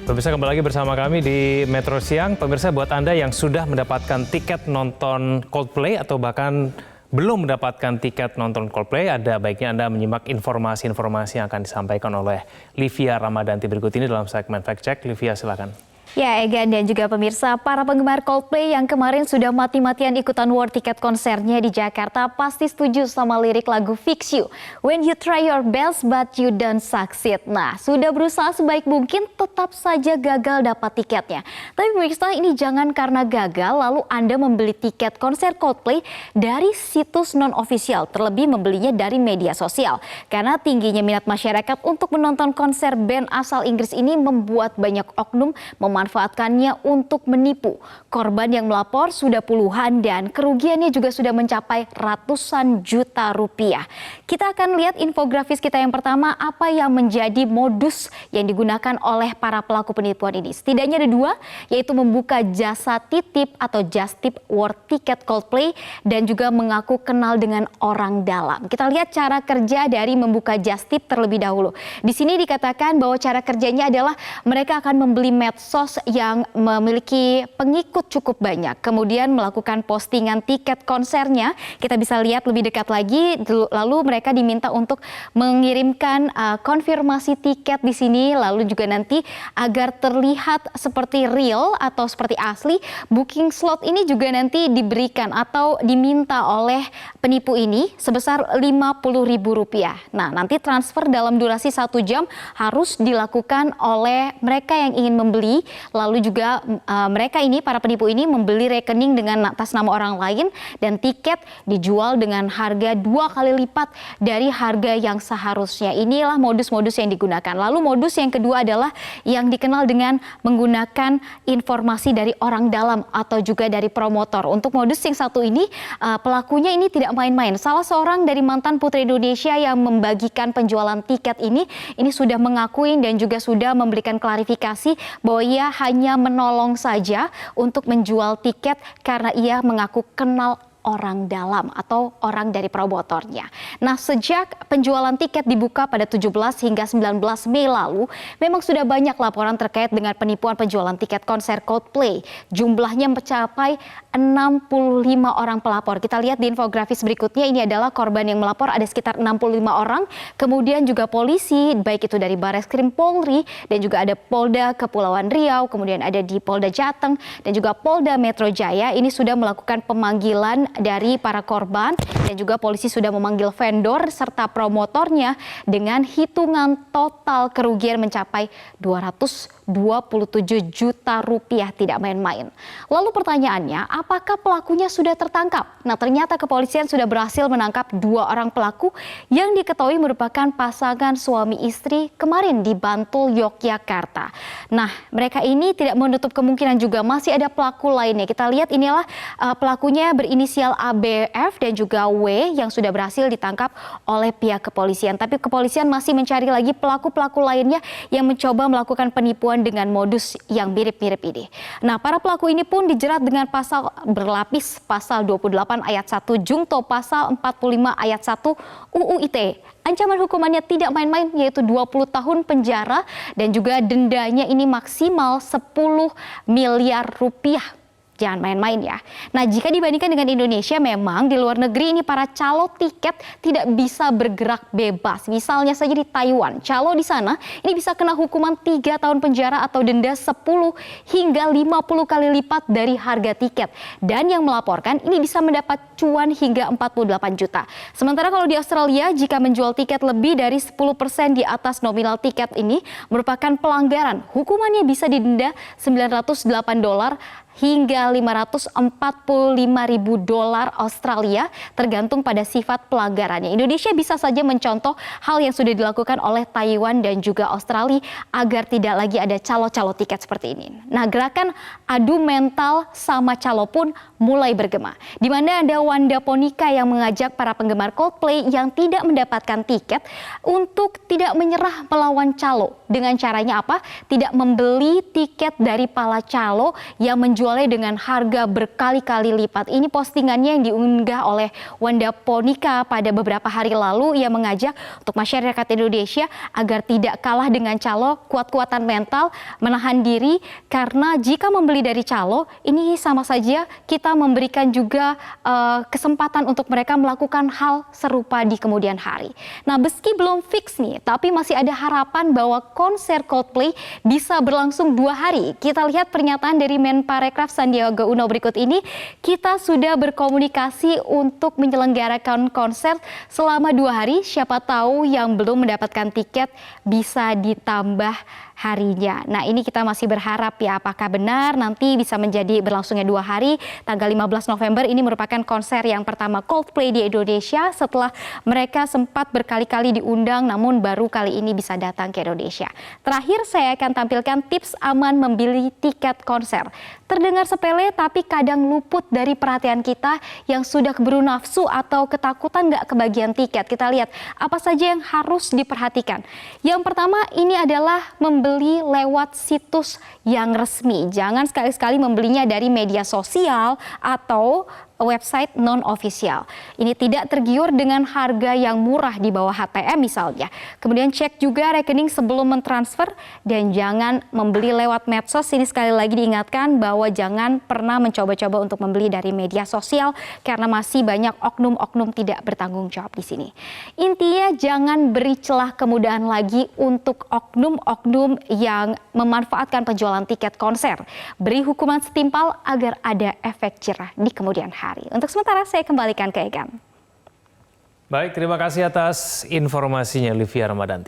Pemirsa, kembali lagi bersama kami di Metro Siang. Pemirsa, buat Anda yang sudah mendapatkan tiket nonton Coldplay atau bahkan belum mendapatkan tiket nonton Coldplay, ada baiknya Anda menyimak informasi-informasi yang akan disampaikan oleh Livia Ramadanti berikut ini dalam segmen Fact Check. Livia, silakan. Ya, Egan dan juga pemirsa, para penggemar Coldplay yang kemarin sudah mati-matian ikutan war tiket konsernya di Jakarta pasti setuju sama lirik lagu Fix You. When you try your best but you don't succeed. Nah, sudah berusaha sebaik mungkin tetap saja gagal dapat tiketnya. Tapi pemirsa, ini jangan karena gagal lalu Anda membeli tiket konser Coldplay dari situs non-official, terlebih membelinya dari media sosial. Karena tingginya minat masyarakat untuk menonton konser band asal Inggris ini membuat banyak oknum memanfaatkannya untuk menipu. Korban yang melapor sudah puluhan dan kerugiannya juga sudah mencapai ratusan juta rupiah. Kita akan lihat infografis kita yang pertama, apa yang menjadi modus yang digunakan oleh para pelaku penipuan ini. Setidaknya ada dua, yaitu membuka jasa titip atau just tip war tiket Coldplay dan juga mengaku kenal dengan orang dalam. Kita lihat cara kerja dari membuka just tip terlebih dahulu. Di sini dikatakan bahwa cara kerjanya adalah mereka akan membeli medsos yang memiliki pengikut cukup banyak, kemudian melakukan postingan tiket konsernya. Kita bisa lihat lebih dekat lagi, lalu mereka diminta untuk mengirimkan konfirmasi tiket di sini, lalu juga nanti agar terlihat seperti real atau seperti asli, booking slot ini juga nanti diberikan atau diminta oleh penipu ini sebesar Rp50.000. Nah, nanti transfer dalam durasi 1 jam harus dilakukan oleh mereka yang ingin membeli. Lalu juga mereka ini, para penipu ini membeli rekening dengan atas nama orang lain dan tiket dijual dengan harga 2 kali lipat dari harga yang seharusnya. Inilah modus-modus yang digunakan. Lalu modus yang kedua adalah yang dikenal dengan menggunakan informasi dari orang dalam atau juga dari promotor. Untuk modus yang satu ini, pelakunya ini tidak main-main. Salah seorang dari mantan Putri Indonesia yang membagikan penjualan tiket ini sudah mengakui dan juga sudah memberikan klarifikasi bahwa ia hanya menolong saja untuk menjual tiket karena ia mengaku kenal orang dalam atau orang dari promotornya. Nah, sejak penjualan tiket dibuka pada 17 hingga 19 Mei lalu, memang sudah banyak laporan terkait dengan penipuan penjualan tiket konser Coldplay. Jumlahnya mencapai 65 orang pelapor. Kita lihat di infografis berikutnya, ini adalah korban yang melapor ada sekitar 65 orang. Kemudian juga polisi, baik itu dari Bareskrim Polri dan juga ada Polda Kepulauan Riau, kemudian ada di Polda Jateng dan juga Polda Metro Jaya. Ini sudah melakukan pemanggilan dari para korban dan juga polisi sudah memanggil vendor serta promotornya dengan hitungan total kerugian mencapai 227 juta rupiah, tidak main-main. Lalu pertanyaannya, apakah pelakunya sudah tertangkap? Nah, ternyata kepolisian sudah berhasil menangkap 2 orang pelaku yang diketahui merupakan pasangan suami istri kemarin di Bantul, Yogyakarta. Nah, mereka ini tidak menutup kemungkinan juga masih ada pelaku lainnya. Kita lihat inilah pelakunya berinisial ABF dan juga W yang sudah berhasil ditangkap oleh pihak kepolisian. Tapi kepolisian masih mencari lagi pelaku-pelaku lainnya yang mencoba melakukan penipuan dengan modus yang mirip-mirip ini. Nah, para pelaku ini pun dijerat dengan pasal berlapis, pasal 28 ayat 1 Jungto, pasal 45 ayat 1 UU ITE. Ancaman hukumannya tidak main-main, yaitu 20 tahun penjara dan juga dendanya ini maksimal 10 miliar rupiah. Jangan main-main ya. Nah, jika dibandingkan dengan Indonesia, memang di luar negeri ini para calo tiket tidak bisa bergerak bebas. Misalnya saja di Taiwan, calo di sana ini bisa kena hukuman 3 tahun penjara atau denda 10 hingga 50 kali lipat dari harga tiket. Dan yang melaporkan ini bisa mendapat cuan hingga 48 juta. Sementara kalau di Australia, jika menjual tiket lebih dari 10% di atas nominal tiket ini merupakan pelanggaran. Hukumannya bisa didenda $908 hingga $545.000 Australia, tergantung pada sifat pelanggarannya. Indonesia bisa saja mencontoh hal yang sudah dilakukan oleh Taiwan dan juga Australia agar tidak lagi ada calo-calo tiket seperti ini. Nah, gerakan adu mental sama calo pun mulai bergema. Di mana ada Wanda Ponika yang mengajak para penggemar Coldplay yang tidak mendapatkan tiket untuk tidak menyerah melawan calo. Dengan caranya apa? Tidak membeli tiket dari para calo yang menjual menjualnya dengan harga berkali-kali lipat. Ini postingannya yang diunggah oleh Wanda Ponika pada beberapa hari lalu. Ia mengajak untuk masyarakat Indonesia agar tidak kalah dengan calo, kuat-kuatan mental, menahan diri, karena jika membeli dari calo, ini sama saja kita memberikan juga kesempatan untuk mereka melakukan hal serupa di kemudian hari. Nah, meski belum fix nih, tapi masih ada harapan bahwa konser Coldplay bisa berlangsung 2 hari. Kita lihat pernyataan dari Menparekraf Sandiaga Uno berikut ini. Kita sudah berkomunikasi untuk menyelenggarakan konser selama 2 hari. Siapa tahu yang belum mendapatkan tiket bisa ditambah harinya. Nah, ini kita masih berharap ya, apakah benar nanti bisa menjadi berlangsungnya 2 hari. Tanggal 15 November ini merupakan konser yang pertama Coldplay di Indonesia setelah mereka sempat berkali-kali diundang namun baru kali ini bisa datang ke Indonesia. Terakhir saya akan tampilkan tips aman membeli tiket konser. Terdengar sepele tapi kadang luput dari perhatian kita yang sudah keburu nafsu atau ketakutan nggak kebagian tiket. Kita lihat apa saja yang harus diperhatikan. Yang pertama ini adalah membeli lewat situs yang resmi. Jangan sekali-sekali membelinya dari media sosial atau website non-official. Ini tidak tergiur dengan harga yang murah di bawah HTM misalnya. Kemudian cek juga rekening sebelum mentransfer dan jangan membeli lewat medsos. Ini sekali lagi diingatkan bahwa jangan pernah mencoba-coba untuk membeli dari media sosial karena masih banyak oknum-oknum tidak bertanggung jawab di sini. Intinya jangan beri celah kemudahan lagi untuk oknum-oknum yang memanfaatkan penjualan tiket konser. Beri hukuman setimpal agar ada efek jerah di kemudian hari. Untuk sementara saya kembalikan ke Egan. Baik, terima kasih atas informasinya Livia Ramadanti.